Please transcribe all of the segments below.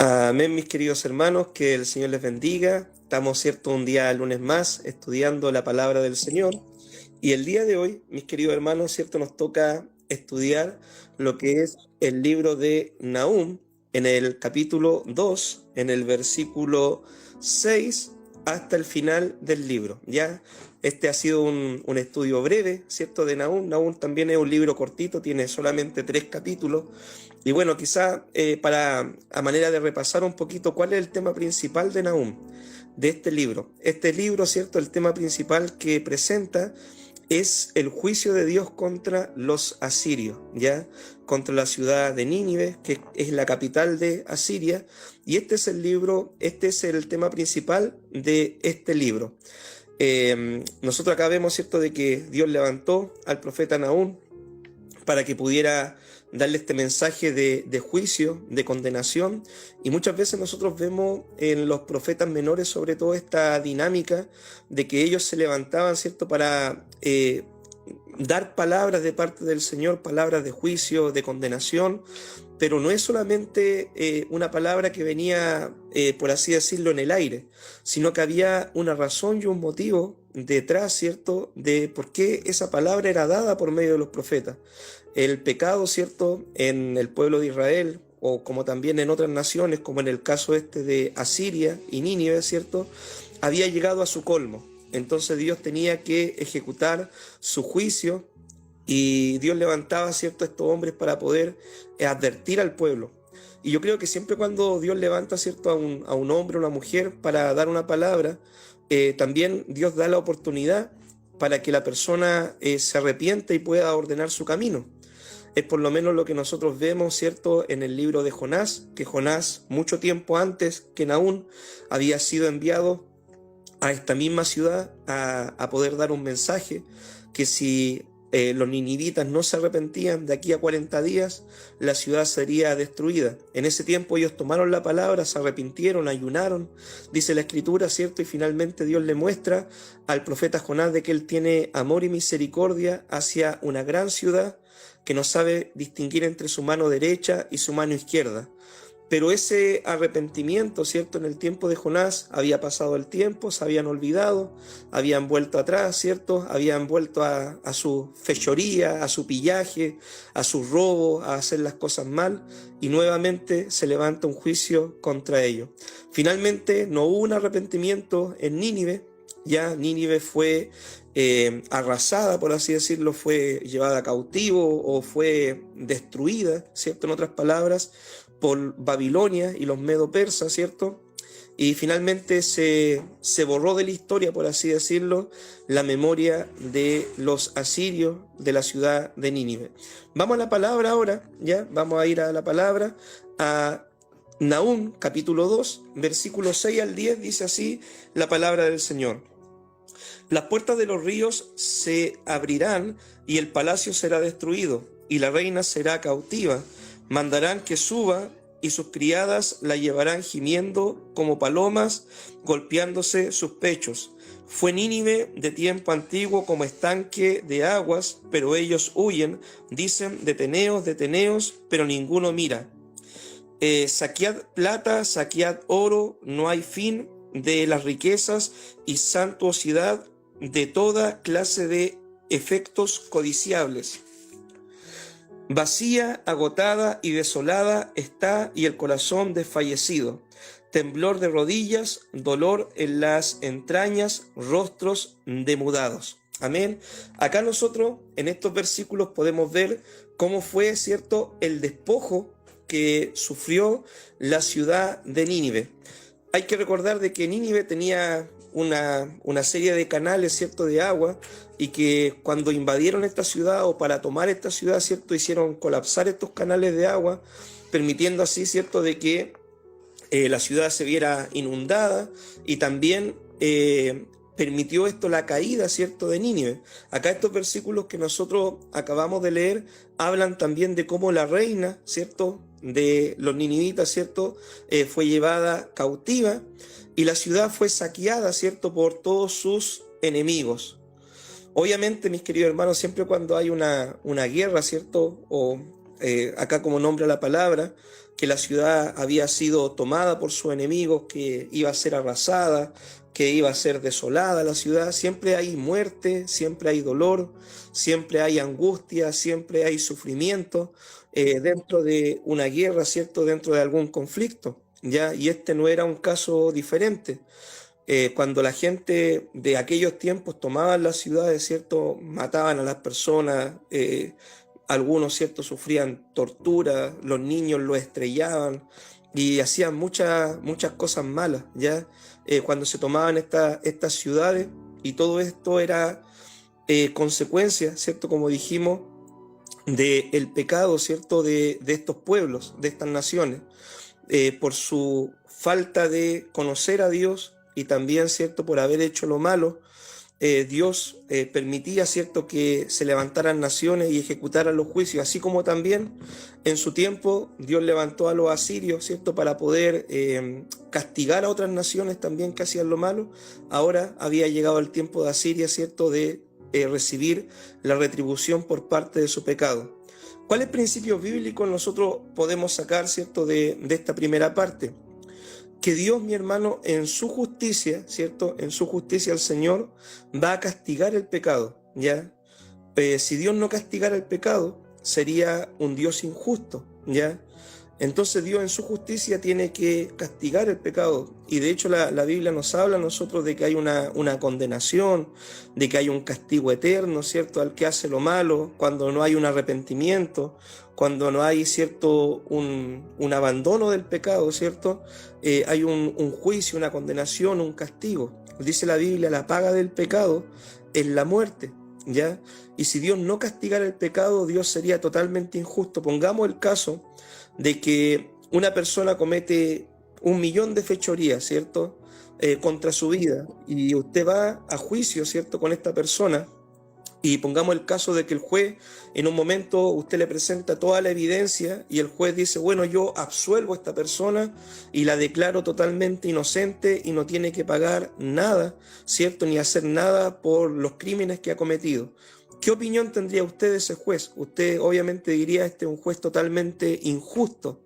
Amén, mis queridos hermanos, que el Señor les bendiga. Estamos, cierto, un día lunes más estudiando la palabra del Señor. Y el día de hoy, mis queridos hermanos, cierto, nos toca estudiar lo que es el libro de Nahum en el capítulo 2, en el versículo 6 hasta el final del libro. Ya, este ha sido un estudio breve, cierto, de Nahum. Nahum también es un libro cortito, tiene solamente 3 capítulos. Y bueno, quizá a manera de repasar un poquito cuál es el tema principal de Nahum, de este libro. Este libro, cierto, el tema principal que presenta es el juicio de Dios contra los asirios, ¿ya? Contra la ciudad de Nínive, que es la capital de Asiria, y este es el libro, este es el tema principal de este libro. Nosotros acá vemos, ¿cierto?, de que Dios levantó al profeta Nahum para que pudiera darle este mensaje de juicio, de condenación, y muchas veces nosotros vemos en los profetas menores sobre todo esta dinámica de que ellos se levantaban, ¿cierto?, para dar palabras de parte del Señor, palabras de juicio, de condenación, pero no es solamente una palabra que venía, por así decirlo, en el aire, sino que había una razón y un motivo detrás, ¿cierto?, de por qué esa palabra era dada por medio de los profetas. El pecado, ¿cierto?, en el pueblo de Israel, o como también en otras naciones, como en el caso este de Asiria y Nínive, ¿cierto?, había llegado a su colmo. Entonces Dios tenía que ejecutar su juicio y Dios levantaba, ¿cierto?, a estos hombres para poder advertir al pueblo. Y yo creo que siempre cuando Dios levanta, ¿cierto?, a un hombre o una mujer para dar una palabra, también Dios da la oportunidad para que la persona se arrepienta y pueda ordenar su camino. Es por lo menos lo que nosotros vemos, ¿cierto?, en el libro de Jonás, que Jonás, mucho tiempo antes que Nahum, había sido enviado a esta misma ciudad a poder dar un mensaje que si los ninivitas no se arrepentían, de aquí a 40 días la ciudad sería destruida. En ese tiempo ellos tomaron la palabra, se arrepintieron, ayunaron, dice la escritura, ¿cierto? Y finalmente Dios le muestra al profeta Jonás de que él tiene amor y misericordia hacia una gran ciudad que no sabe distinguir entre su mano derecha y su mano izquierda. Pero ese arrepentimiento, ¿cierto?, en el tiempo de Jonás, había pasado el tiempo, se habían olvidado, habían vuelto atrás, ¿cierto?, habían vuelto a su fechoría, a su pillaje, a su robo, a hacer las cosas mal, y nuevamente se levanta un juicio contra ellos. Finalmente no hubo un arrepentimiento en Nínive, ya Nínive fue arrasada, por así decirlo, fue llevada a cautivo o fue destruida, ¿cierto?, en otras palabras, por Babilonia y los medo-persas, ¿cierto? Y finalmente se borró de la historia, por así decirlo, la memoria de los asirios de la ciudad de Nínive. Vamos a la palabra ahora, ¿ya? Vamos a ir a la palabra, a Nahum, capítulo 2, versículos 6 al 10, dice así la palabra del Señor. Las puertas de los ríos se abrirán y el palacio será destruido y la reina será cautiva. Mandarán que suba y sus criadas la llevarán gimiendo como palomas, golpeándose sus pechos. Fue Nínive de tiempo antiguo como estanque de aguas, pero ellos huyen, dicen deteneos, pero ninguno mira. Saquead plata, saquead oro, no hay fin de las riquezas y suntuosidad de toda clase de efectos codiciables. Vacía, agotada y desolada está y el corazón desfallecido. Temblor de rodillas, dolor en las entrañas, rostros demudados. Amén. Acá nosotros en estos versículos podemos ver cómo fue, ¿cierto?, el despojo que sufrió la ciudad de Nínive. Hay que recordar de que Nínive tenía una serie de canales, ¿cierto?, de agua, y que cuando invadieron esta ciudad o para tomar esta ciudad, ¿cierto?, hicieron colapsar estos canales de agua, permitiendo así, ¿cierto?, de que la ciudad se viera inundada y también permitió esto la caída, ¿cierto?, de Nínive. Acá estos versículos que nosotros acabamos de leer hablan también de cómo la reina, ¿cierto?, de los ninivitas, ¿cierto?, fue llevada cautiva y la ciudad fue saqueada, ¿cierto?, por todos sus enemigos. Obviamente, mis queridos hermanos, siempre cuando hay una guerra, ¿cierto?, o acá como nombra la palabra, que la ciudad había sido tomada por sus enemigos, que iba a ser arrasada, que iba a ser desolada la ciudad. Siempre hay muerte, siempre hay dolor, siempre hay angustia, siempre hay sufrimiento dentro de una guerra, ¿cierto? Dentro de algún conflicto, ¿ya? Y este no era un caso diferente. Cuando la gente de aquellos tiempos tomaban las ciudades, ¿cierto? Mataban a las personas, algunos, ¿cierto? Sufrían tortura, los niños los estrellaban y hacían muchas cosas malas, ¿ya? Cuando se tomaban estas ciudades, y todo esto era consecuencia, ¿cierto? Como dijimos, del pecado, ¿cierto? De estos pueblos, de estas naciones, por su falta de conocer a Dios y también, ¿cierto? Por haber hecho lo malo. Dios permitía, ¿cierto?, que se levantaran naciones y ejecutaran los juicios, así como también en su tiempo Dios levantó a los asirios, ¿cierto?, para poder castigar a otras naciones también que hacían lo malo. Ahora había llegado el tiempo de Asiria, ¿cierto?, de recibir la retribución por parte de su pecado. ¿Cuáles principios bíblicos nosotros podemos sacar, ¿cierto?, de esta primera parte? Que Dios, mi hermano, en su justicia, ¿cierto? En su justicia el Señor va a castigar el pecado, ¿ya? Si Dios no castigara el pecado, sería un Dios injusto, ¿ya? Entonces Dios en su justicia tiene que castigar el pecado. Y de hecho la Biblia nos habla a nosotros de que hay una condenación, de que hay un castigo eterno, ¿cierto?, al que hace lo malo, cuando no hay un arrepentimiento, cuando no hay, ¿cierto?, un abandono del pecado, ¿cierto? Hay un juicio, una condenación, un castigo. Dice la Biblia, la paga del pecado es la muerte, ¿ya? Y si Dios no castigara el pecado, Dios sería totalmente injusto. Pongamos el caso de que una persona comete 1.000.000 de fechorías, ¿cierto?, contra su vida, y usted va a juicio, ¿cierto?, con esta persona, y pongamos el caso de que el juez en un momento usted le presenta toda la evidencia y el juez dice, bueno, yo absuelvo a esta persona y la declaro totalmente inocente y no tiene que pagar nada, ¿cierto?, ni hacer nada por los crímenes que ha cometido. ¿Qué opinión tendría usted de ese juez? Usted obviamente diría, este es un juez totalmente injusto.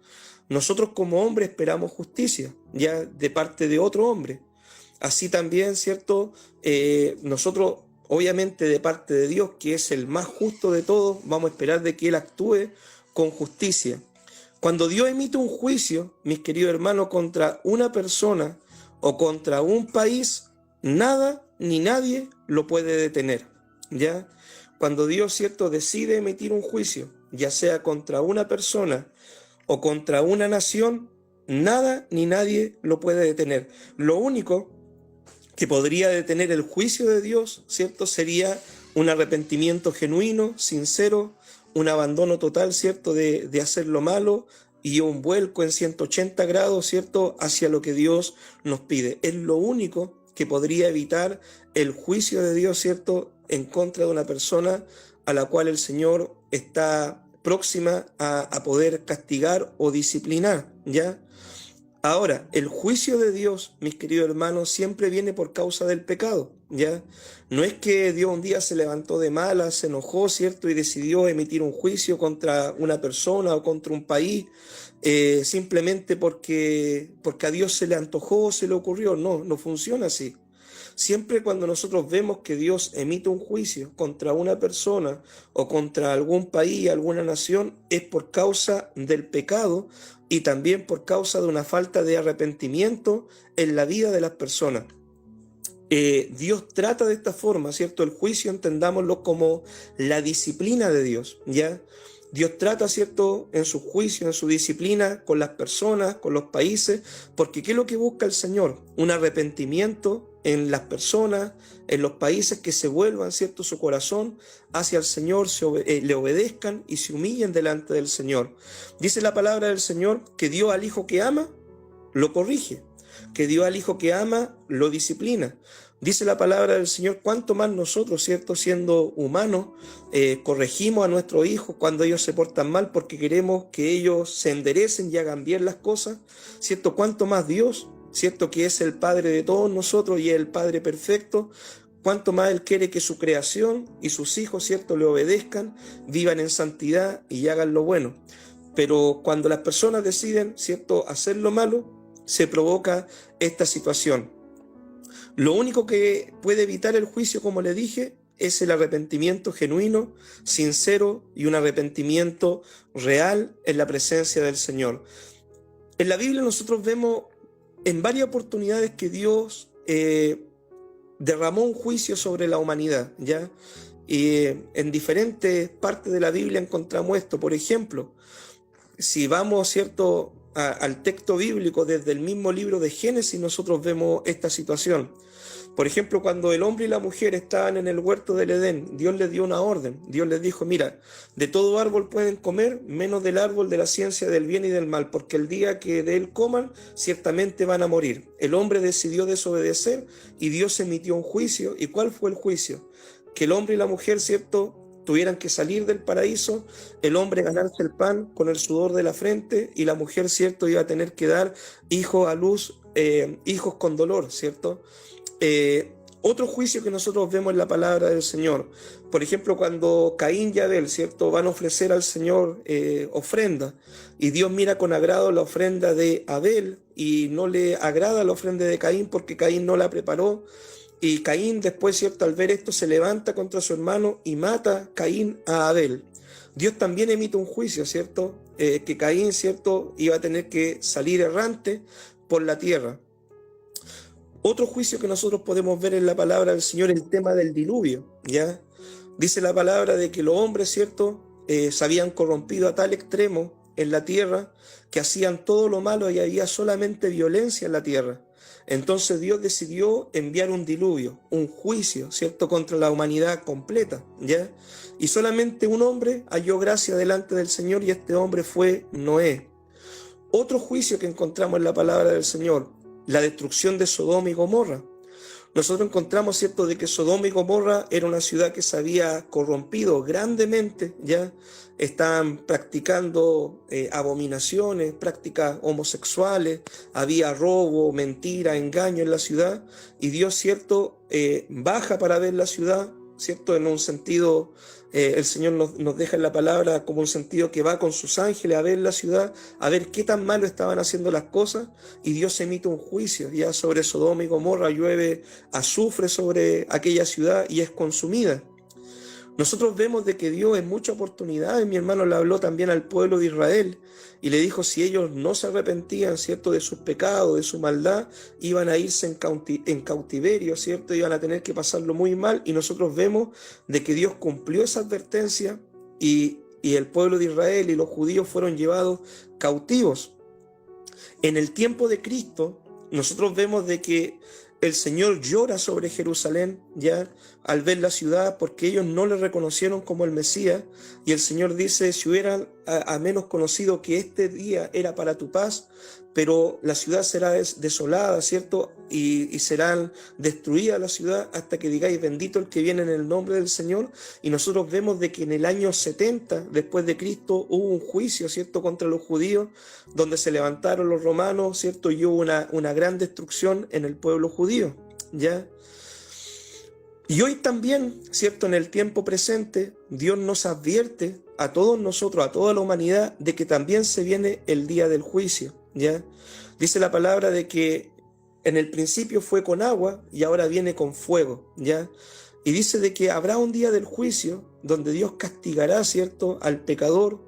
Nosotros como hombres esperamos justicia, ya de parte de otro hombre. Así también, ¿cierto? Nosotros, obviamente de parte de Dios, que es el más justo de todos, vamos a esperar de que Él actúe con justicia. Cuando Dios emite un juicio, mis queridos hermanos, contra una persona o contra un país, nada ni nadie lo puede detener, ¿ya? Cuando Dios, ¿cierto?, decide emitir un juicio, ya sea contra una persona o contra una nación, nada ni nadie lo puede detener. Lo único que podría detener el juicio de Dios, ¿cierto?, sería un arrepentimiento genuino, sincero, un abandono total, ¿cierto?, de hacer lo malo y un vuelco en 180 grados, ¿cierto?, hacia lo que Dios nos pide. Es lo único que podría evitar el juicio de Dios, ¿cierto?, en contra de una persona a la cual el Señor está próxima a poder castigar o disciplinar, ¿ya? Ahora, el juicio de Dios, mis queridos hermanos, siempre viene por causa del pecado, ¿ya? No es que Dios un día se levantó de malas, se enojó, ¿cierto?, y decidió emitir un juicio contra una persona o contra un país, simplemente porque a Dios se le antojó o se le ocurrió. No, no funciona así. Siempre cuando nosotros vemos que Dios emite un juicio contra una persona o contra algún país, alguna nación, es por causa del pecado y también por causa de una falta de arrepentimiento en la vida de las personas. Dios trata de esta forma, ¿cierto? El juicio entendámoslo como la disciplina de Dios, ¿ya? Dios trata, ¿cierto?, en su juicio, en su disciplina, con las personas, con los países, porque ¿qué es lo que busca el Señor? Un arrepentimiento en las personas, en los países, que se vuelvan, ¿cierto?, su corazón hacia el Señor, le obedezcan y se humillen delante del Señor. Dice la palabra del Señor que Dios al hijo que ama, lo corrige, que Dios al hijo que ama, lo disciplina. Dice la palabra del Señor, cuánto más nosotros, ¿cierto?, siendo humanos, corregimos a nuestros hijos cuando ellos se portan mal porque queremos que ellos se enderecen y hagan bien las cosas, ¿cierto? Cuánto más Dios, ¿cierto?, que es el Padre de todos nosotros y es el Padre perfecto, cuánto más Él quiere que su creación y sus hijos, ¿cierto?, le obedezcan, vivan en santidad y hagan lo bueno. Pero cuando las personas deciden, ¿cierto?, hacer lo malo, se provoca esta situación. Lo único que puede evitar el juicio, como le dije, es el arrepentimiento genuino, sincero y un arrepentimiento real en la presencia del Señor. En la Biblia nosotros vemos en varias oportunidades que Dios derramó un juicio sobre la humanidad, ¿ya? Y en diferentes partes de la Biblia encontramos esto. Por ejemplo, si vamos, ¿cierto?, al texto bíblico desde el mismo libro de Génesis, nosotros vemos esta situación. Por ejemplo, cuando el hombre y la mujer estaban en el huerto del Edén, Dios les dio una orden. Dios les dijo, mira, de todo árbol pueden comer, menos del árbol de la ciencia del bien y del mal, porque el día que de él coman, ciertamente van a morir. El hombre decidió desobedecer y Dios emitió un juicio. ¿Y cuál fue el juicio? Que el hombre y la mujer, ¿cierto?, tuvieran que salir del paraíso, el hombre ganarse el pan con el sudor de la frente y la mujer, ¿cierto?, iba a tener que dar hijos a luz, hijos con dolor, ¿cierto? Otro juicio que nosotros vemos en la palabra del Señor, por ejemplo, cuando Caín y Abel, ¿cierto?, van a ofrecer al Señor ofrenda, y Dios mira con agrado la ofrenda de Abel y no le agrada la ofrenda de Caín porque Caín no la preparó. Y Caín después, ¿cierto?, al ver esto se levanta contra su hermano y mata Caín a Abel. Dios también emite un juicio, ¿cierto?, que Caín, ¿cierto?, iba a tener que salir errante por la tierra. Otro juicio que nosotros podemos ver en la palabra del Señor es el tema del diluvio, ¿ya? Dice la palabra de que los hombres, ¿cierto?, se habían corrompido a tal extremo en la tierra que hacían todo lo malo y había solamente violencia en la tierra. Entonces Dios decidió enviar un diluvio, un juicio, ¿cierto?, contra la humanidad completa, ¿ya? Y solamente un hombre halló gracia delante del Señor y este hombre fue Noé. Otro juicio que encontramos en la palabra del Señor, la destrucción de Sodoma y Gomorra. Nosotros encontramos, ¿cierto?, de que Sodoma y Gomorra era una ciudad que se había corrompido grandemente, ¿ya? Estaban practicando abominaciones, prácticas homosexuales, había robo, mentira, engaño en la ciudad, y Dios, ¿cierto?, baja para ver la ciudad, ¿cierto?, en un sentido, el Señor nos deja en la palabra como un sentido que va con sus ángeles a ver la ciudad, a ver qué tan malo estaban haciendo las cosas, y Dios emite un juicio, ya sobre Sodoma y Gomorra llueve azufre sobre aquella ciudad y es consumida. Nosotros vemos de que Dios en muchas oportunidades, mi hermano, le habló también al pueblo de Israel y le dijo si ellos no se arrepentían, ¿cierto?, de sus pecados, de su maldad, iban a irse en cautiverio, ¿cierto?, iban a tener que pasarlo muy mal, y nosotros vemos de que Dios cumplió esa advertencia y el pueblo de Israel y los judíos fueron llevados cautivos. En el tiempo de Cristo, nosotros vemos de que el Señor llora sobre Jerusalén, ya, al ver la ciudad, porque ellos no le reconocieron como el Mesías, y el Señor dice, si hubieran a menos conocido que este día era para tu paz, pero la ciudad será desolada, ¿cierto? Y serán destruida la ciudad hasta que digáis, bendito el que viene en el nombre del Señor. Y nosotros vemos de que en el año 70 después de Cristo hubo un juicio, ¿cierto?, contra los judíos, donde se levantaron los romanos, ¿cierto?, y hubo una gran destrucción en el pueblo judío, ¿ya? Y hoy también, ¿cierto?, en el tiempo presente, Dios nos advierte a todos nosotros, a toda la humanidad, de que también se viene el día del juicio, ¿ya? Dice la palabra de que en el principio fue con agua y ahora viene con fuego, ¿ya? Y dice de que habrá un día del juicio donde Dios castigará, ¿cierto?, al pecador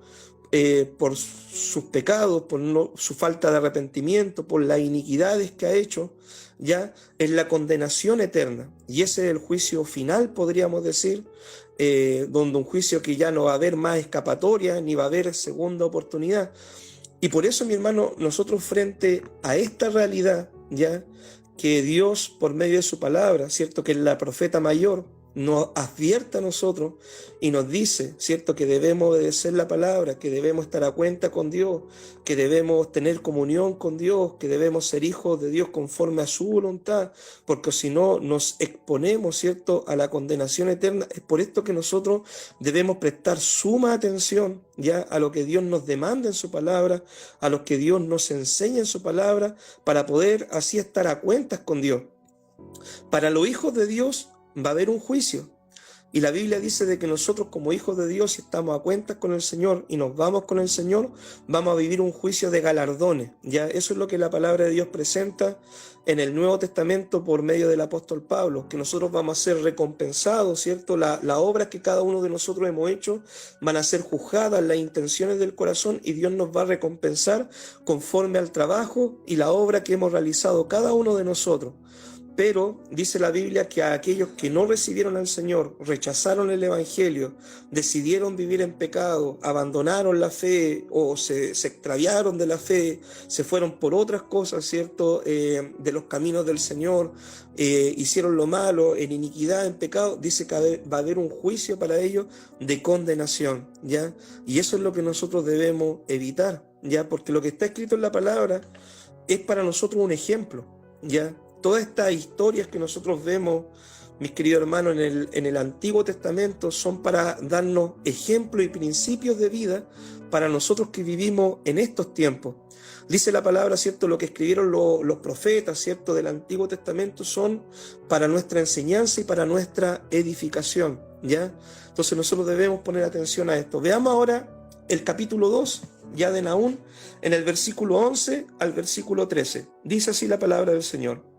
por sus pecados, por su falta de arrepentimiento, por las iniquidades que ha hecho, ya en la condenación eterna. Y ese es el juicio final, podríamos decir, donde un juicio que ya no va a haber más escapatoria, ni va a haber segunda oportunidad. Y por eso, mi hermano, nosotros frente a esta realidad, ya que Dios, por medio de su palabra, ¿cierto?, que es la profeta mayor, nos advierte a nosotros y nos dice, ¿cierto?, que debemos obedecer la palabra, que debemos estar a cuenta con Dios, que debemos tener comunión con Dios, que debemos ser hijos de Dios conforme a su voluntad, porque si no nos exponemos, ¿cierto?, a la condenación eterna. Es por esto que nosotros debemos prestar suma atención ya a lo que Dios nos demanda en su palabra, a lo que Dios nos enseña en su palabra, para poder así estar a cuentas con Dios. Para los hijos de Dios, va a haber un juicio. Y la Biblia dice de que nosotros como hijos de Dios, si estamos a cuentas con el Señor y nos vamos con el Señor, vamos a vivir un juicio de galardones. Ya eso es lo que la palabra de Dios presenta en el Nuevo Testamento por medio del apóstol Pablo, que nosotros vamos a ser recompensados, ¿cierto? Las obras que cada uno de nosotros hemos hecho van a ser juzgadas, las intenciones del corazón, y Dios nos va a recompensar conforme al trabajo y la obra que hemos realizado cada uno de nosotros. Pero dice la Biblia que a aquellos que no recibieron al Señor, rechazaron el Evangelio, decidieron vivir en pecado, abandonaron la fe o se extraviaron de la fe, se fueron por otras cosas, ¿cierto? De los caminos del Señor, hicieron lo malo, en iniquidad, en pecado, dice que va a haber un juicio para ellos de condenación, ¿ya? Y eso es lo que nosotros debemos evitar, ¿ya? Porque lo que está escrito en la palabra es para nosotros un ejemplo, ¿ya? Todas estas historias que nosotros vemos, mis queridos hermanos, en el Antiguo Testamento son para darnos ejemplos y principios de vida para nosotros que vivimos en estos tiempos. Dice la palabra, ¿cierto? Lo que escribieron los profetas, ¿cierto? Del Antiguo Testamento son para nuestra enseñanza y para nuestra edificación, ¿ya? Entonces nosotros debemos poner atención a esto. Veamos ahora el capítulo 2, ya de Nahum, en el versículo 11 al versículo 13. Dice así la palabra del Señor.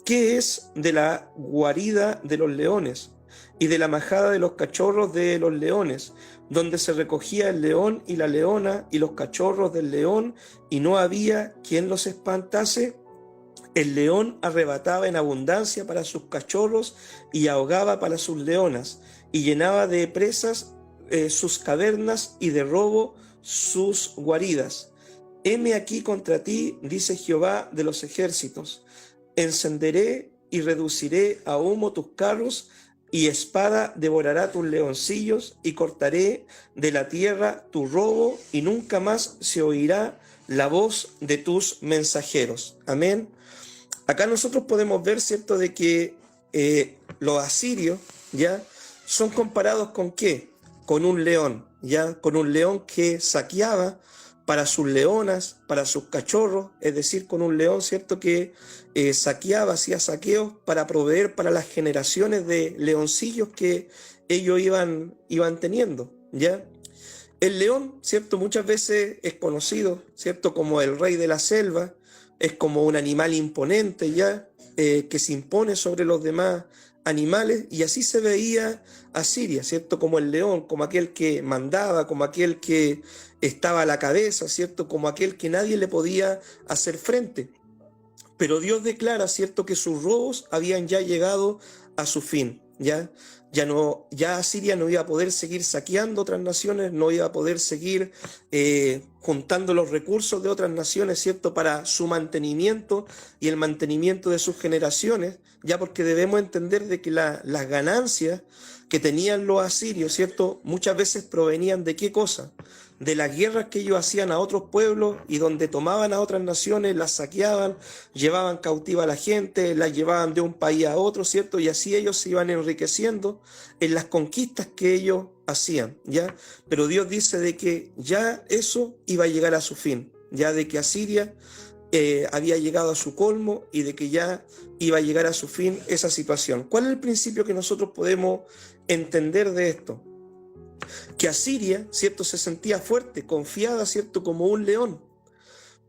¿Qué es de la guarida de los leones y de la majada de los cachorros de los leones, donde se recogía el león y la leona y los cachorros del león, y no había quien los espantase? El león arrebataba en abundancia para sus cachorros y ahogaba para sus leonas, y llenaba de presas sus cavernas y de robo sus guaridas. Heme aquí contra ti, dice Jehová de los ejércitos. Encenderé y reduciré a humo tus carros, y espada devorará tus leoncillos, y cortaré de la tierra tu robo, y nunca más se oirá la voz de tus mensajeros. Amén. Acá nosotros podemos ver, ¿cierto?, de que los asirios, ¿ya?, son comparados ¿con qué? Con un león, ¿ya? Con un león que saqueaba para sus leonas, para sus cachorros, es decir, con un león, ¿cierto?, que saqueaba, hacía saqueos para proveer para las generaciones de leoncillos que ellos iban teniendo, ¿ya? El león, ¿cierto?, muchas veces es conocido, ¿cierto?, como el rey de la selva, es como un animal imponente, ¿ya?, que se impone sobre los demás animales, y así se veía Asiria, ¿cierto?, como el león, como aquel que mandaba, como aquel que estaba a la cabeza, ¿cierto?, como aquel que nadie le podía hacer frente. Pero Dios declara, ¿cierto?, que sus robos habían ya llegado a su fin, ¿ya? Ya Asiria no iba a poder seguir saqueando otras naciones, no iba a poder seguir juntando los recursos de otras naciones, ¿cierto?, para su mantenimiento y el mantenimiento de sus generaciones, ya, porque debemos entender de que las ganancias que tenían los asirios, ¿cierto?, muchas veces provenían ¿de qué cosa? De las guerras que ellos hacían a otros pueblos, y donde tomaban a otras naciones, las saqueaban, llevaban cautiva a la gente, las llevaban de un país a otro, ¿cierto? Y así ellos se iban enriqueciendo en las conquistas que ellos hacían, ¿ya? Pero Dios dice de que ya eso iba a llegar a su fin, ya de que Asiria había llegado a su colmo y de que ya iba a llegar a su fin esa situación. ¿Cuál es el principio que nosotros podemos entender de esto? Que Asiria, ¿cierto?, se sentía fuerte, confiada, ¿cierto?, como un león,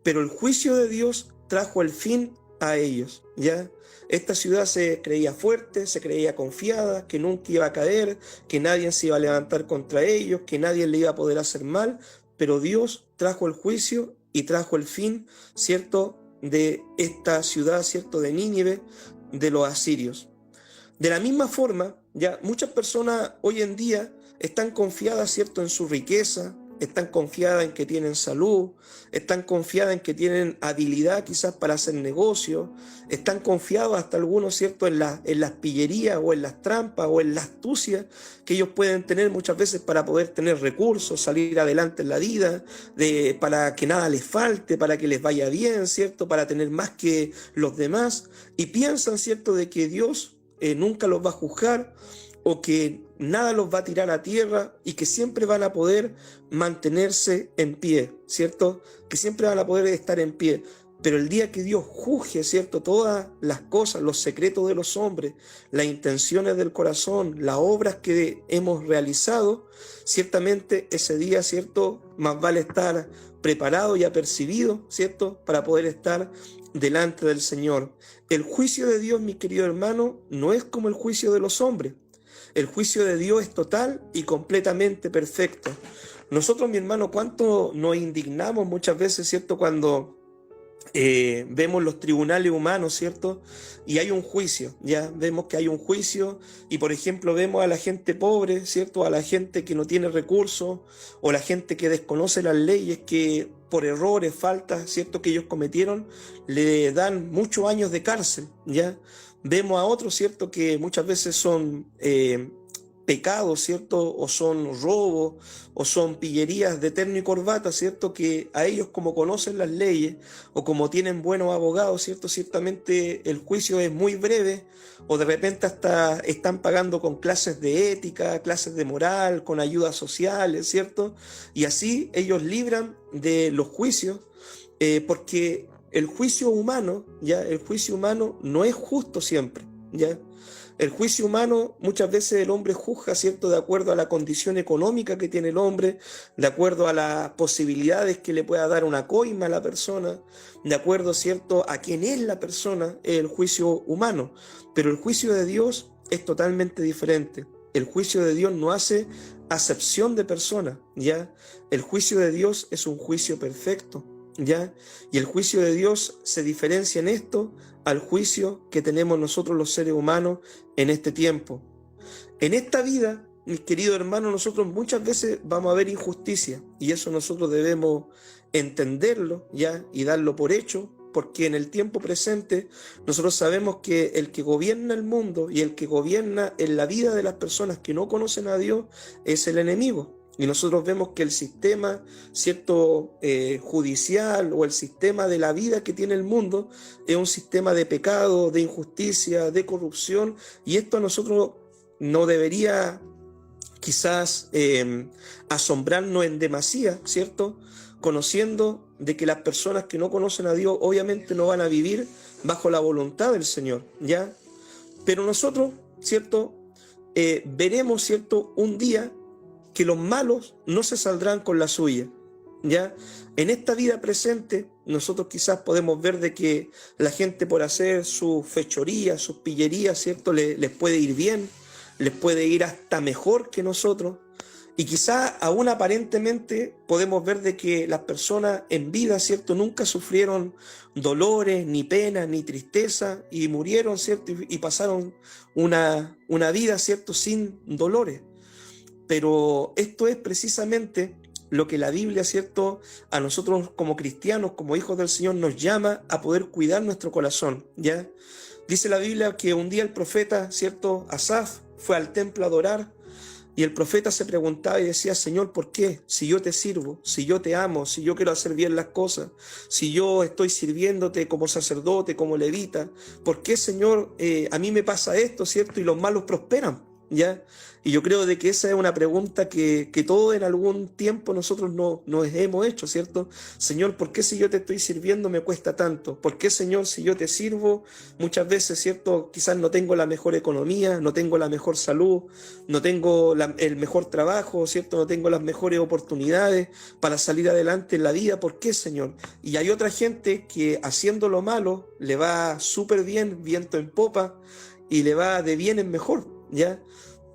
pero el juicio de Dios trajo el fin a ellos, ¿ya? Esta ciudad se creía fuerte, se creía confiada, que nunca iba a caer, que nadie se iba a levantar contra ellos, que nadie le iba a poder hacer mal, pero Dios trajo el juicio y trajo el fin, ¿cierto?, de esta ciudad, ¿cierto?, de Nínive, de los asirios. De la misma forma, ya muchas personas hoy en día están confiadas, ¿cierto?, en su riqueza, están confiadas en que tienen salud, están confiadas en que tienen habilidad quizás para hacer negocios, están confiados hasta algunos, ¿cierto?, en las pillerías o en las trampas o en la astucia que ellos pueden tener muchas veces para poder tener recursos, salir adelante en la vida, para que nada les falte, para que les vaya bien, ¿cierto?, para tener más que los demás, y piensan, ¿cierto?, de que Dios nunca los va a juzgar, o que nada los va a tirar a tierra, y que siempre van a poder mantenerse en pie, ¿cierto? Que siempre van a poder estar en pie. Pero el día que Dios juzgue, ¿cierto?, todas las cosas, los secretos de los hombres, las intenciones del corazón, las obras que hemos realizado, ciertamente ese día, ¿cierto?, más vale estar preparado y apercibido, ¿cierto?, para poder estar delante del Señor. El juicio de Dios, mi querido hermano, no es como el juicio de los hombres. El juicio de Dios es total y completamente perfecto. Nosotros, mi hermano, ¿cuánto nos indignamos muchas veces, ¿cierto?, cuando vemos los tribunales humanos, ¿cierto? Y hay un juicio, ya vemos que hay un juicio y, por ejemplo, vemos a la gente pobre, ¿cierto? A la gente que no tiene recursos o la gente que desconoce las leyes, que por errores, faltas, ¿cierto?, que ellos cometieron, le dan muchos años de cárcel, ¿ya? Vemos a otros, ¿cierto?, que muchas veces son pecados, ¿cierto?, o son robos, o son pillerías de terno y corbata, ¿cierto?, que a ellos, como conocen las leyes, o como tienen buenos abogados, ¿cierto?, ciertamente el juicio es muy breve, o de repente hasta están pagando con clases de ética, clases de moral, con ayudas sociales, ¿cierto?, y así ellos libran de los juicios, porque el juicio humano, ¿ya?, el juicio humano no es justo siempre, ¿ya? El juicio humano, muchas veces el hombre juzga, ¿cierto?, de acuerdo a la condición económica que tiene el hombre, de acuerdo a las posibilidades que le pueda dar una coima a la persona, de acuerdo, ¿cierto?, a quién es la persona, el juicio humano. Pero el juicio de Dios es totalmente diferente. El juicio de Dios no hace acepción de persona, ¿ya? El juicio de Dios es un juicio perfecto, ¿ya? Y el juicio de Dios se diferencia en esto al juicio que tenemos nosotros los seres humanos en este tiempo. En esta vida, mis queridos hermanos, nosotros muchas veces vamos a ver injusticia y eso nosotros debemos entenderlo, ¿ya?, y darlo por hecho, porque en el tiempo presente nosotros sabemos que el que gobierna el mundo y el que gobierna en la vida de las personas que no conocen a Dios es el enemigo. Y nosotros vemos que el sistema, ¿cierto?, judicial o el sistema de la vida que tiene el mundo es un sistema de pecado, de injusticia, de corrupción, y esto a nosotros no debería quizás asombrarnos en demasía, ¿cierto?, conociendo de que las personas que no conocen a Dios obviamente no van a vivir bajo la voluntad del Señor, ¿ya? Pero nosotros, ¿cierto?, veremos, ¿cierto?, un día que los malos no se saldrán con la suya, ¿ya? En esta vida presente, nosotros quizás podemos ver de que la gente, por hacer sus fechorías, sus pillerías, ¿cierto?, les puede ir bien, les puede ir hasta mejor que nosotros, y quizás aún aparentemente podemos ver de que las personas en vida, ¿cierto?, nunca sufrieron dolores, ni penas, ni tristeza, y murieron, ¿cierto?, y pasaron una vida, ¿cierto?, sin dolores. Pero esto es precisamente lo que la Biblia, ¿cierto?, a nosotros como cristianos, como hijos del Señor, nos llama a poder cuidar nuestro corazón, ¿ya? Dice la Biblia que un día el profeta, ¿cierto?, Asaf, fue al templo a adorar, y el profeta se preguntaba y decía: Señor, ¿por qué? Si yo te sirvo, si yo te amo, si yo quiero hacer bien las cosas, si yo estoy sirviéndote como sacerdote, como levita, ¿por qué, Señor, a mí me pasa esto, ¿cierto?, y los malos prosperan, ¿ya? Y yo creo de que esa es una pregunta que todos en algún tiempo nosotros nos hemos hecho, ¿cierto? Señor, ¿por qué si yo te estoy sirviendo me cuesta tanto? ¿Por qué, Señor, si yo te sirvo muchas veces, ¿cierto?, quizás no tengo la mejor economía, no tengo la mejor salud, no tengo el mejor trabajo, ¿cierto?, no tengo las mejores oportunidades para salir adelante en la vida? ¿Por qué, Señor? Y hay otra gente que haciendo lo malo le va súper bien, viento en popa, y le va de bien en mejor, ¿ya?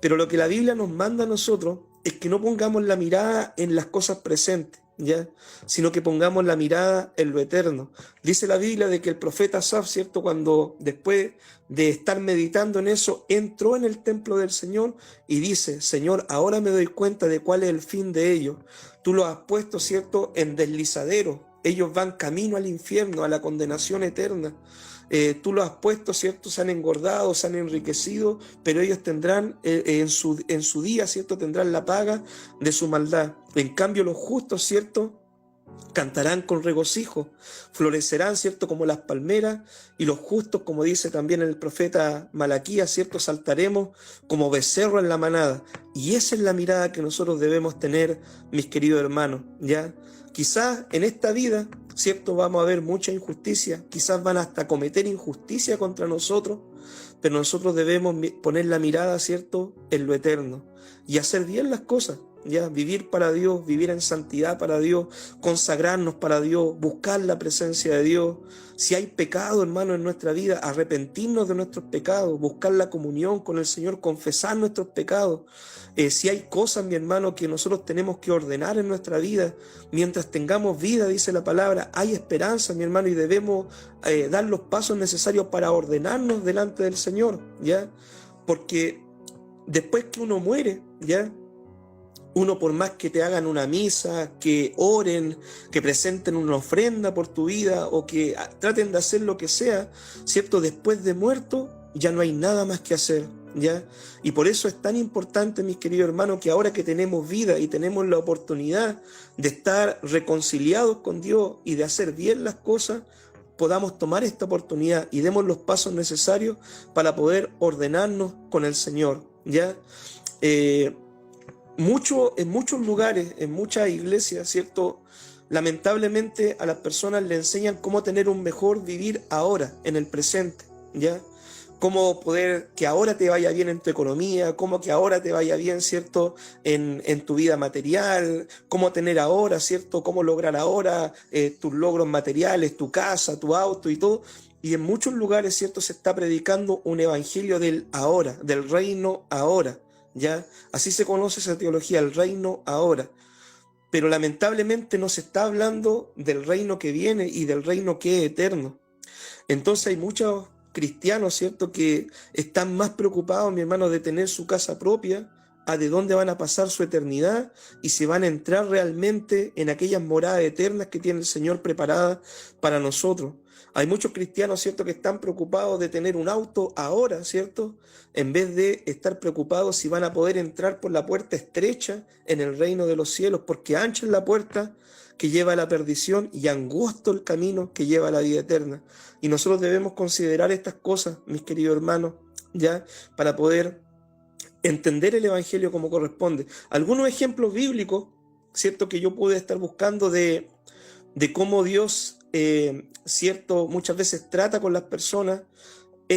Pero lo que la Biblia nos manda a nosotros es que no pongamos la mirada en las cosas presentes, ¿ya?, sino que pongamos la mirada en lo eterno. Dice la Biblia de que el profeta Asaf, ¿cierto?, cuando después de estar meditando en eso, entró en el templo del Señor y dice: Señor, ahora me doy cuenta de cuál es el fin de ellos. Tú los has puesto, ¿cierto?, en deslizadero. Ellos van camino al infierno, a la condenación eterna. Tú los has puesto, ¿cierto?, se han engordado, se han enriquecido, pero ellos tendrán en su día, ¿cierto?, tendrán la paga de su maldad. En cambio, los justos, ¿cierto?, cantarán con regocijo, florecerán, ¿cierto?, como las palmeras, y los justos, como dice también el profeta Malaquías, ¿cierto?, saltaremos como becerro en la manada. Y esa es la mirada que nosotros debemos tener, mis queridos hermanos, ¿ya? Quizás en esta vida, ¿cierto? Vamos a ver mucha injusticia, quizás van hasta cometer injusticia contra nosotros, pero nosotros debemos poner la mirada, ¿cierto?, en lo eterno y hacer bien las cosas, ya, vivir para Dios, vivir en santidad para Dios, consagrarnos para Dios, buscar la presencia de Dios. Si hay pecado, hermano, en nuestra vida, arrepentirnos de nuestros pecados, buscar la comunión con el Señor, confesar nuestros pecados. Si hay cosas, mi hermano, que nosotros tenemos que ordenar en nuestra vida, mientras tengamos vida, dice la palabra, hay esperanza, mi hermano, y debemos dar los pasos necesarios para ordenarnos delante del Señor, ¿ya? Porque después que uno muere, ¿ya?, uno, por más que te hagan una misa, que oren, que presenten una ofrenda por tu vida o que traten de hacer lo que sea, ¿cierto? Después de muerto ya no hay nada más que hacer, ¿ya? Y por eso es tan importante, mis queridos hermanos, que ahora que tenemos vida y tenemos la oportunidad de estar reconciliados con Dios y de hacer bien las cosas, podamos tomar esta oportunidad y demos los pasos necesarios para poder ordenarnos con el Señor, ¿ya? En muchos lugares, en muchas iglesias, ¿cierto? Lamentablemente a las personas le enseñan cómo tener un mejor vivir ahora, en el presente, ¿ya? Cómo poder que ahora te vaya bien en tu economía, cómo que ahora te vaya bien, ¿cierto?, en tu vida material, cómo tener ahora, ¿cierto?, cómo lograr ahora tus logros materiales, tu casa, tu auto y todo. Y en muchos lugares, ¿cierto?, se está predicando un evangelio del ahora, del reino ahora, ¿ya? Así se conoce esa teología, el reino ahora. Pero lamentablemente no se está hablando del reino que viene y del reino que es eterno. Entonces hay muchos cristianos, ¿cierto?, que están más preocupados, mi hermano, de tener su casa propia, a de dónde van a pasar su eternidad y si van a entrar realmente en aquellas moradas eternas que tiene el Señor preparadas para nosotros. Hay muchos cristianos, ¿cierto?, que están preocupados de tener un auto ahora, ¿cierto?, en vez de estar preocupados si van a poder entrar por la puerta estrecha en el reino de los cielos, porque ancha es la puerta que lleva a la perdición y angosto el camino que lleva a la vida eterna. Y nosotros debemos considerar estas cosas, mis queridos hermanos, ya, para poder entender el evangelio como corresponde. Algunos ejemplos bíblicos, ¿cierto?, que yo pude estar buscando de cómo Dios, ¿cierto?, muchas veces trata con las personas,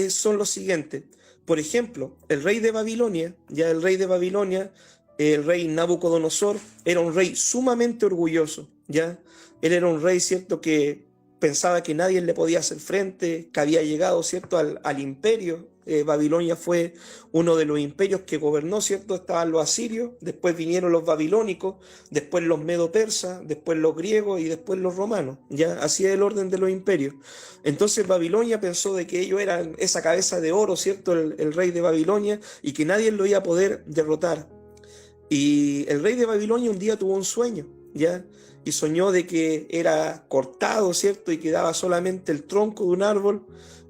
son los siguientes. Por ejemplo, el rey de Babilonia, el rey Nabucodonosor, era un rey sumamente orgulloso, ¿ya? Él era un rey, ¿cierto?, que pensaba que nadie le podía hacer frente, que había llegado, ¿cierto?, al imperio. Babilonia fue uno de los imperios que gobernó, ¿cierto? Estaban los asirios, después vinieron los babilónicos, después los medo-persas, después los griegos y después los romanos, ¿ya? Así es el orden de los imperios. Entonces Babilonia pensó de que ellos eran esa cabeza de oro, ¿cierto?, el rey de Babilonia, y que nadie lo iba a poder derrotar. Y el rey de Babilonia un día tuvo un sueño, ¿ya? Y soñó de que era cortado, ¿cierto?, y quedaba solamente el tronco de un árbol,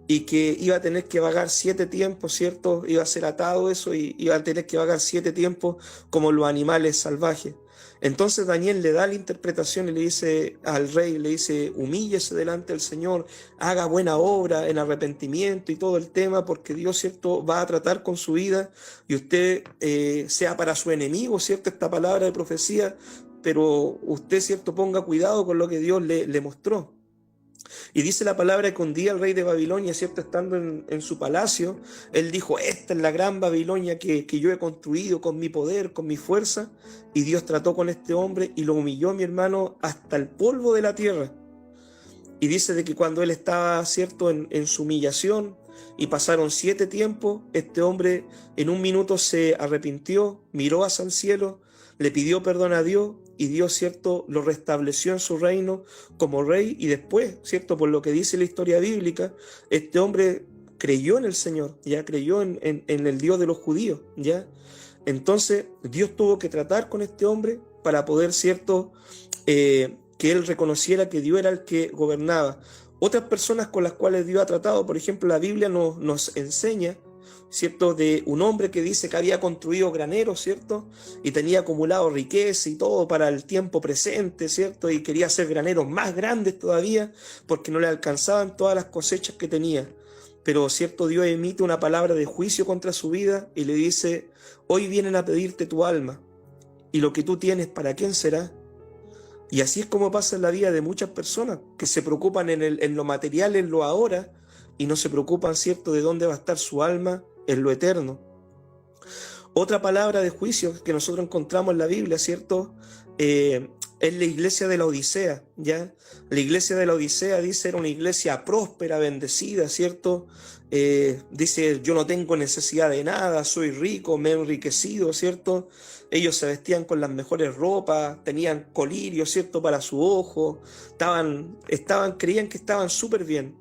y que iba a tener que vagar 7 tiempos, ¿cierto? Iba a ser atado eso y iba a tener que vagar 7 tiempos como los animales salvajes. Entonces Daniel le da la interpretación y le dice al rey, le dice, humíllese delante del Señor, haga buena obra en arrepentimiento y todo el tema, porque Dios, ¿cierto?, va a tratar con su vida y usted sea para su enemigo, ¿cierto?, esta palabra de profecía, pero usted, ¿cierto?, ponga cuidado con lo que Dios le mostró. Y dice la palabra que un día el rey de Babilonia, ¿cierto?, estando en su palacio, él dijo, esta es la gran Babilonia que yo he construido con mi poder, con mi fuerza, y Dios trató con este hombre y lo humilló, mi hermano, hasta el polvo de la tierra. Y dice de que cuando él estaba, ¿cierto?, en su humillación, y pasaron 7 tiempos, este hombre en un minuto se arrepintió, miró hacia el cielo, le pidió perdón a Dios, y Dios, ¿cierto?, lo restableció en su reino como rey, y después, ¿cierto?, por lo que dice la historia bíblica, este hombre creyó en el Señor, ya creyó en el Dios de los judíos, ya. Entonces Dios tuvo que tratar con este hombre para poder, ¿cierto?, que él reconociera que Dios era el que gobernaba. Otras personas con las cuales Dios ha tratado, por ejemplo, la Biblia nos enseña, ¿cierto?, de un hombre que dice que había construido graneros, ¿cierto?, y tenía acumulado riqueza y todo para el tiempo presente, ¿cierto?, y quería hacer graneros más grandes todavía porque no le alcanzaban todas las cosechas que tenía. Pero, ¿cierto?, Dios emite una palabra de juicio contra su vida y le dice, hoy vienen a pedirte tu alma, y lo que tú tienes, ¿para quién será? Y así es como pasa en la vida de muchas personas que se preocupan en lo material, en lo ahora, y no se preocupan, ¿cierto?, de dónde va a estar su alma en lo eterno. Otra palabra de juicio que nosotros encontramos en la Biblia, ¿cierto? Es la iglesia de la Odisea, ¿ya? La iglesia de la Odisea dice era una iglesia próspera, bendecida, ¿cierto? Dice, yo no tengo necesidad de nada, soy rico, me he enriquecido, ¿cierto? Ellos se vestían con las mejores ropas, tenían colirio, ¿cierto?, para su ojo, creían que estaban súper bien.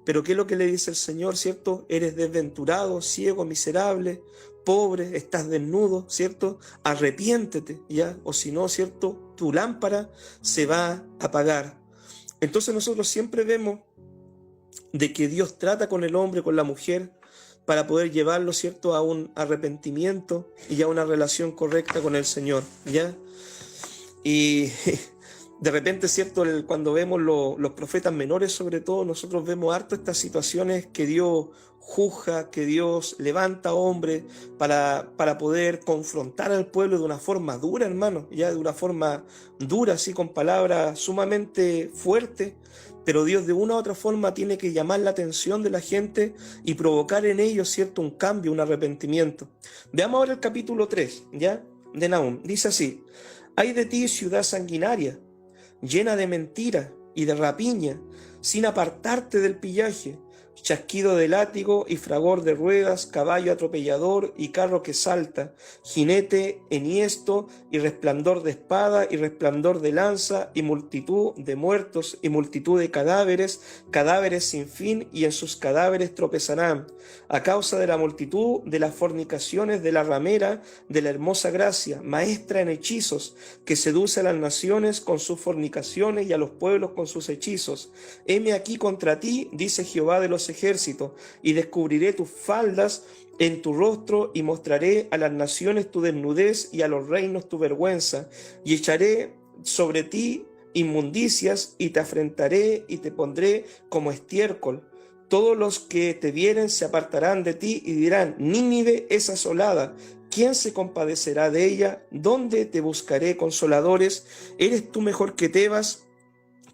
Pero ¿qué es lo que le dice el Señor, cierto? Eres desventurado, ciego, miserable, pobre, estás desnudo, ¿cierto? Arrepiéntete, ¿ya? O si no, ¿cierto? Tu lámpara se va a apagar. Entonces nosotros siempre vemos de que Dios trata con el hombre, con la mujer, para poder llevarlo, ¿cierto?, a un arrepentimiento y a una relación correcta con el Señor, ¿ya? Y de repente, ¿cierto?, cuando vemos los profetas menores, sobre todo, nosotros vemos harto estas situaciones que Dios juzga, que Dios levanta hombres para poder confrontar al pueblo de una forma dura, hermano, ya de una forma dura, así con palabras sumamente fuertes, pero Dios de una u otra forma tiene que llamar la atención de la gente y provocar en ellos, ¿cierto?, un cambio, un arrepentimiento. Veamos ahora el capítulo 3, ¿ya?, de Nahum. Dice así: «Ay de ti, ciudad sanguinaria, llena de mentira y de rapiña, sin apartarte del pillaje, chasquido de látigo y fragor de ruedas, caballo atropellador y carro que salta, jinete enhiesto y resplandor de espada y resplandor de lanza y multitud de muertos y multitud de cadáveres, cadáveres sin fin, y en sus cadáveres tropezarán, a causa de la multitud de las fornicaciones de la ramera de la hermosa gracia, maestra en hechizos, que seduce a las naciones con sus fornicaciones y a los pueblos con sus hechizos. Heme aquí contra ti, dice Jehová de los ejércitos, y descubriré tus faldas en tu rostro, y mostraré a las naciones tu desnudez y a los reinos tu vergüenza, y echaré sobre ti inmundicias, y te afrentaré y te pondré como estiércol. Todos los que te vieren se apartarán de ti y dirán: Nínive es asolada. ¿Quién se compadecerá de ella? ¿Dónde te buscaré consoladores? ¿Eres tú mejor que Tebas,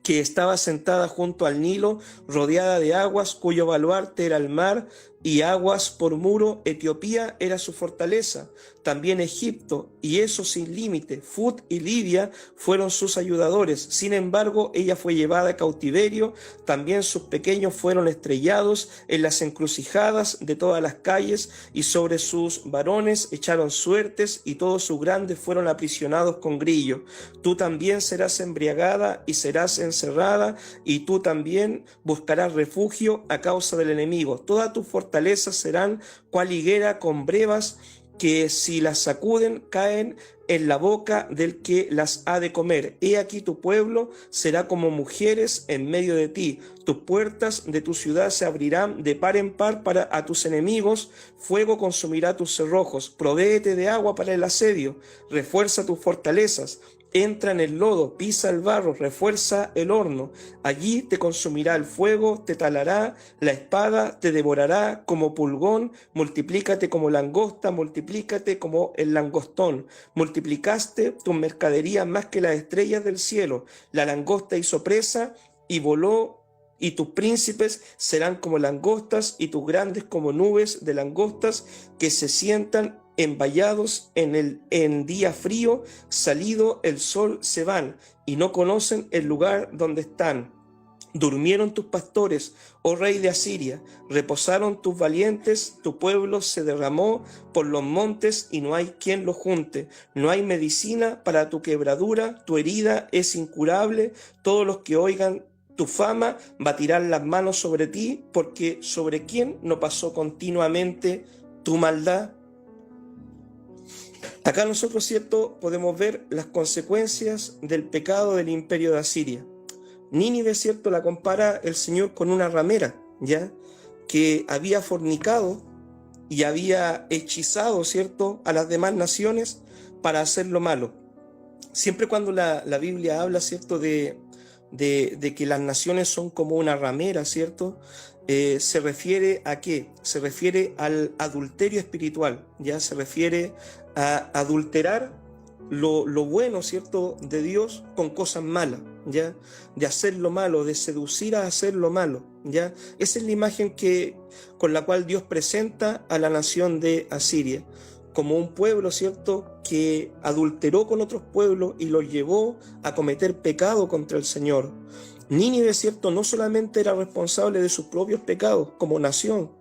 que estaba sentada junto al Nilo, rodeada de aguas, cuyo baluarte era el mar, y aguas por muro? Etiopía era su fortaleza, también Egipto, y eso sin límite. Fut y Libia fueron sus ayudadores. Sin embargo, ella fue llevada a cautiverio, también sus pequeños fueron estrellados en las encrucijadas de todas las calles, y sobre sus varones echaron suertes, y todos sus grandes fueron aprisionados con grillo. Tú también serás embriagada y serás encerrada, y tú también buscarás refugio a causa del enemigo. Todas tus fortalezas serán cual higuera con brevas, que si las sacuden caen en la boca del que las ha de comer. He aquí tu pueblo será como mujeres en medio de ti. Tus puertas de tu ciudad se abrirán de par en par para a tus enemigos. Fuego consumirá tus cerrojos. Provéete de agua para el asedio. Refuerza tus fortalezas. Entra en el lodo, pisa el barro, refuerza el horno. Allí te consumirá el fuego, te talará la espada, te devorará como pulgón. Multiplícate como langosta, multiplícate como el langostón. Multiplicaste tu mercadería más que las estrellas del cielo. La langosta hizo presa y voló, y tus príncipes serán como langostas, y tus grandes como nubes de langostas que se sientan envallados en día frío. Salido el sol se van, y no conocen el lugar donde están. Durmieron tus pastores, oh rey de Asiria, reposaron tus valientes, tu pueblo se derramó por los montes y no hay quien lo junte. No hay medicina para tu quebradura, tu herida es incurable. Todos los que oigan tu fama batirán las manos sobre ti, porque sobre quién no pasó continuamente tu maldad. Acá nosotros, ¿cierto?, podemos ver las consecuencias del pecado del imperio de Asiria. Nínive, ¿cierto?, la compara el Señor con una ramera, ¿ya?, que había fornicado y había hechizado, ¿cierto?, a las demás naciones para hacer lo malo. Siempre cuando la Biblia habla, ¿cierto?, de que las naciones son como una ramera, ¿cierto?, se refiere a ¿qué? Se refiere al adulterio espiritual, ¿ya? Se refiere a adulterar lo bueno, ¿cierto?, de Dios con cosas malas, ¿ya? De hacer lo malo, de seducir a hacer lo malo, ¿ya? Esa es la imagen con la cual Dios presenta a la nación de Asiria, como un pueblo, ¿cierto?, que adulteró con otros pueblos y los llevó a cometer pecado contra el Señor. Nínive, ¿cierto?, no solamente era responsable de sus propios pecados como nación,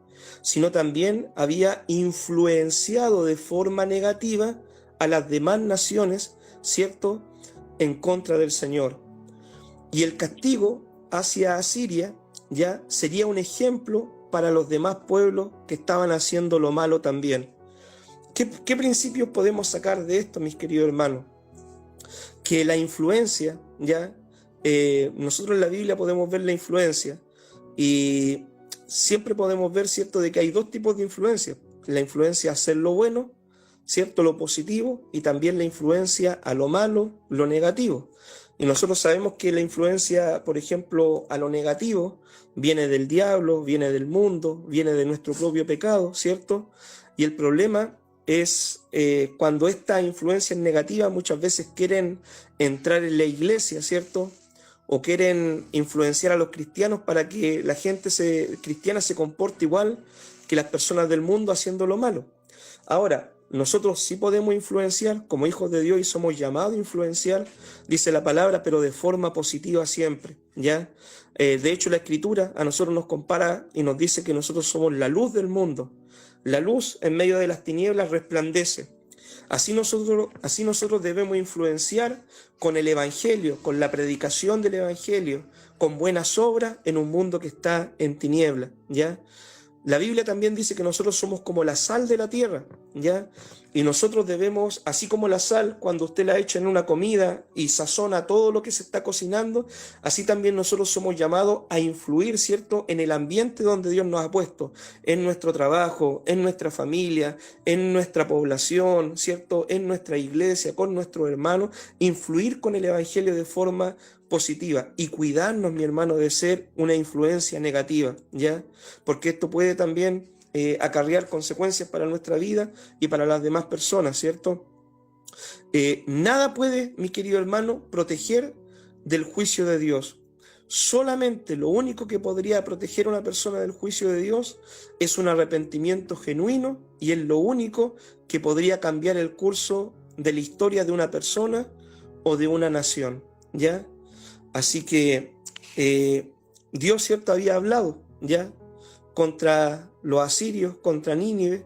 sino también había influenciado de forma negativa a las demás naciones, ¿cierto?, en contra del Señor. Y el castigo hacia Asiria ya sería un ejemplo para los demás pueblos que estaban haciendo lo malo también. ¿Qué principios podemos sacar de esto, mis queridos hermanos? Que la influencia, ya, nosotros en la Biblia podemos ver la influencia y siempre podemos ver, ¿cierto?, de que hay dos tipos de influencia. La influencia a hacer lo bueno, ¿cierto?, lo positivo, y también la influencia a lo malo, lo negativo. Y nosotros sabemos que la influencia, por ejemplo, a lo negativo, viene del diablo, viene del mundo, viene de nuestro propio pecado, ¿cierto? Y el problema es cuando esta influencia negativa muchas veces quieren entrar en la iglesia, ¿cierto?, o quieren influenciar a los cristianos para que la gente cristiana se comporte igual que las personas del mundo haciendo lo malo. Ahora, nosotros sí podemos influenciar como hijos de Dios y somos llamados a influenciar, dice la palabra, pero de forma positiva siempre, ¿ya? De hecho, la Escritura a nosotros nos compara y nos dice que nosotros somos la luz del mundo. La luz en medio de las tinieblas resplandece. Así nosotros debemos influenciar con el Evangelio, con la predicación del Evangelio, con buenas obras en un mundo que está en tinieblas, ¿ya? La Biblia también dice que nosotros somos como la sal de la tierra, ¿ya? Y nosotros debemos, así como la sal, cuando usted la echa en una comida y sazona todo lo que se está cocinando, así también nosotros somos llamados a influir, ¿cierto?, en el ambiente donde Dios nos ha puesto, en nuestro trabajo, en nuestra familia, en nuestra población, ¿cierto?, en nuestra iglesia, con nuestros hermanos, influir con el Evangelio de forma positiva y cuidarnos, mi hermano, de ser una influencia negativa, ¿ya? Porque esto puede también acarrear consecuencias para nuestra vida y para las demás personas, ¿cierto? Nada puede, mi querido hermano, proteger del juicio de Dios. Solamente lo único que podría proteger a una persona del juicio de Dios es un arrepentimiento genuino, y es lo único que podría cambiar el curso de la historia de una persona o de una nación, ¿ya? Así que Dios, ¿cierto?, había hablado ya contra los asirios, contra Nínive,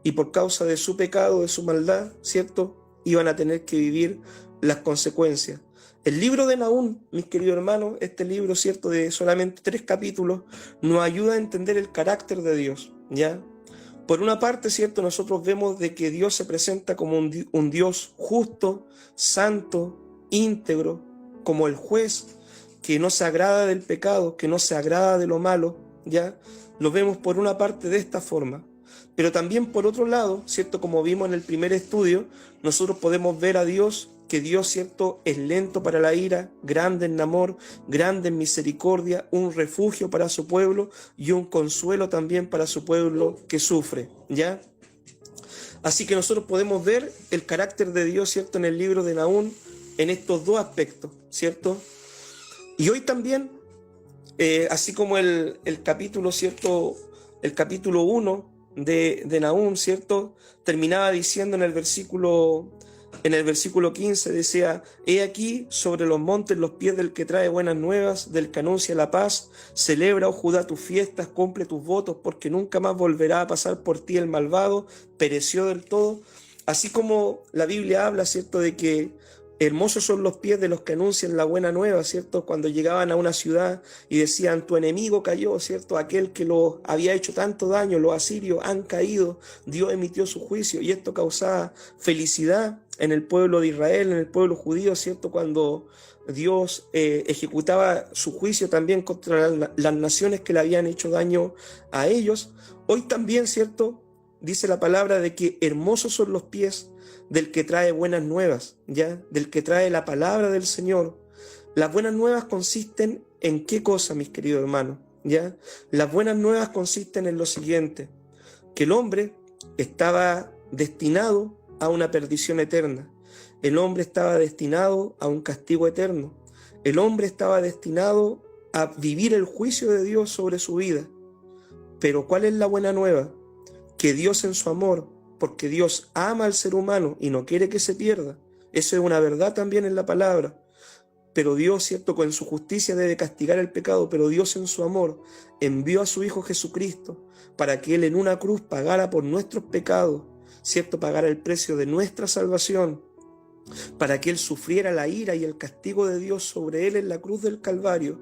y por causa de su pecado, de su maldad, ¿cierto?, iban a tener que vivir las consecuencias. El libro de Nahum, mis queridos hermanos, este libro, ¿cierto?, de solamente 3 capítulos, nos ayuda a entender el carácter de Dios, ¿ya? Por una parte, ¿cierto?, nosotros vemos de que Dios se presenta como un Dios justo, santo, íntegro, como el juez que no se agrada del pecado, que no se agrada de lo malo, ¿ya? Lo vemos por una parte de esta forma. Pero también por otro lado, ¿cierto?, como vimos en el primer estudio, nosotros podemos ver a Dios, que Dios, ¿cierto?, es lento para la ira, grande en amor, grande en misericordia, un refugio para su pueblo y un consuelo también para su pueblo que sufre, ¿ya? Así que nosotros podemos ver el carácter de Dios, ¿cierto?, en el libro de Nahum, en estos dos aspectos, ¿cierto? Y hoy también, así como el capítulo, ¿cierto?, el capítulo 1 de Nahum, ¿cierto?, terminaba diciendo en el versículo 15, decía: he aquí sobre los montes los pies del que trae buenas nuevas, del que anuncia la paz. Celebra, oh Judá, tus fiestas, cumple tus votos, porque nunca más volverá a pasar por ti el malvado, pereció del todo. Así como la Biblia habla, ¿cierto?, de que hermosos son los pies de los que anuncian la buena nueva, ¿cierto? Cuando llegaban a una ciudad y decían: tu enemigo cayó, ¿cierto? Aquel que lo había hecho tanto daño, los asirios han caído, Dios emitió su juicio, y esto causaba felicidad en el pueblo de Israel, en el pueblo judío, ¿cierto? Cuando Dios ejecutaba su juicio también contra las naciones que le habían hecho daño a ellos. Hoy también, ¿cierto?, dice la palabra de que hermosos son los pies del que trae buenas nuevas, ¿ya? Del que trae la palabra del Señor. Las buenas nuevas consisten en qué cosa, mis queridos hermanos, ¿ya? Las buenas nuevas consisten en lo siguiente: que el hombre estaba destinado a una perdición eterna. el hombre estaba destinado a un castigo eterno. El hombre estaba destinado a vivir el juicio de Dios sobre su vida. Pero ¿cuál es la buena nueva? Que Dios en su amor, porque Dios ama al ser humano y no quiere que se pierda. Eso es una verdad también en la palabra. Pero Dios, cierto, con su justicia debe castigar el pecado, pero Dios en su amor envió a su Hijo Jesucristo para que Él en una cruz pagara por nuestros pecados, cierto, pagara el precio de nuestra salvación, para que Él sufriera la ira y el castigo de Dios sobre Él en la cruz del Calvario.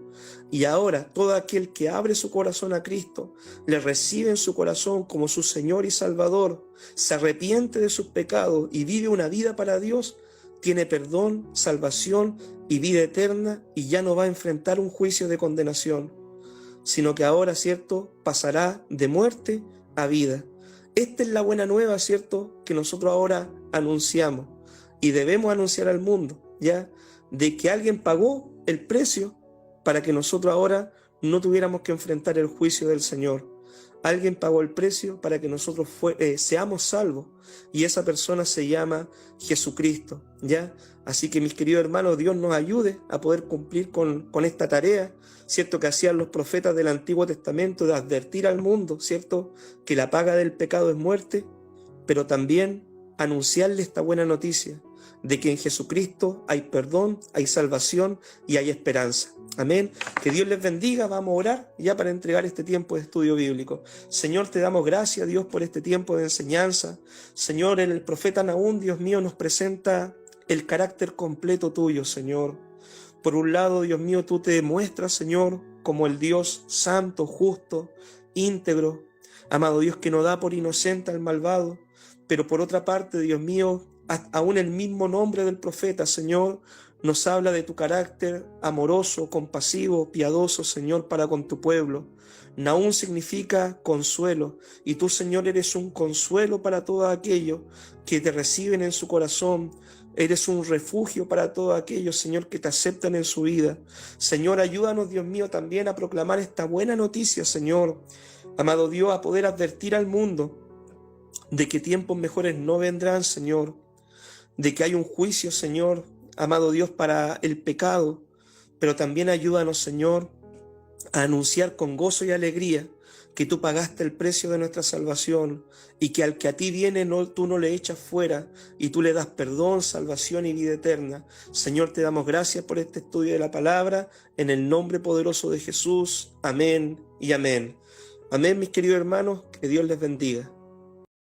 Y ahora todo aquel que abre su corazón a Cristo, le recibe en su corazón como su Señor y Salvador, se arrepiente de sus pecados y vive una vida para Dios, tiene perdón, salvación y vida eterna, y ya no va a enfrentar un juicio de condenación, sino que ahora, cierto, pasará de muerte a vida. Esta es la buena nueva, cierto, que nosotros ahora anunciamos y debemos anunciar al mundo, ¿ya? De que alguien pagó el precio para que nosotros ahora no tuviéramos que enfrentar el juicio del Señor. Alguien pagó el precio para que nosotros seamos salvos, y esa persona se llama Jesucristo, ¿ya? Así que, mis queridos hermanos, Dios nos ayude a poder cumplir con esta tarea, ¿cierto?, que hacían los profetas del Antiguo Testamento, de advertir al mundo, ¿cierto?, que la paga del pecado es muerte, pero también anunciarle esta buena noticia de que en Jesucristo hay perdón, hay salvación y hay esperanza. Amén. Que Dios les bendiga. Vamos a orar ya para entregar este tiempo de estudio bíblico. Señor, te damos gracias, Dios, por este tiempo de enseñanza. Señor, el profeta Nahum, Dios mío, nos presenta el carácter completo tuyo, Señor. Por un lado, Dios mío, tú te demuestras, Señor, como el Dios santo, justo, íntegro, amado Dios, que no da por inocente al malvado. Pero por otra parte, Dios mío, aún el mismo nombre del profeta, Señor, nos habla de tu carácter amoroso, compasivo, piadoso, Señor, para con tu pueblo. Nahum significa consuelo, y tú, Señor, eres un consuelo para todos aquellos que te reciben en su corazón. Eres un refugio para todos aquellos, Señor, que te aceptan en su vida. Señor, ayúdanos, Dios mío, también a proclamar esta buena noticia, Señor. Amado Dios, a poder advertir al mundo de que tiempos mejores no vendrán, Señor, de que hay un juicio, Señor, amado Dios, para el pecado, pero también ayúdanos, Señor, a anunciar con gozo y alegría que tú pagaste el precio de nuestra salvación y que al que a ti viene tú no le echas fuera y tú le das perdón, salvación y vida eterna. Señor, te damos gracias por este estudio de la palabra, en el nombre poderoso de Jesús. Amén y amén. Amén, mis queridos hermanos, que Dios les bendiga.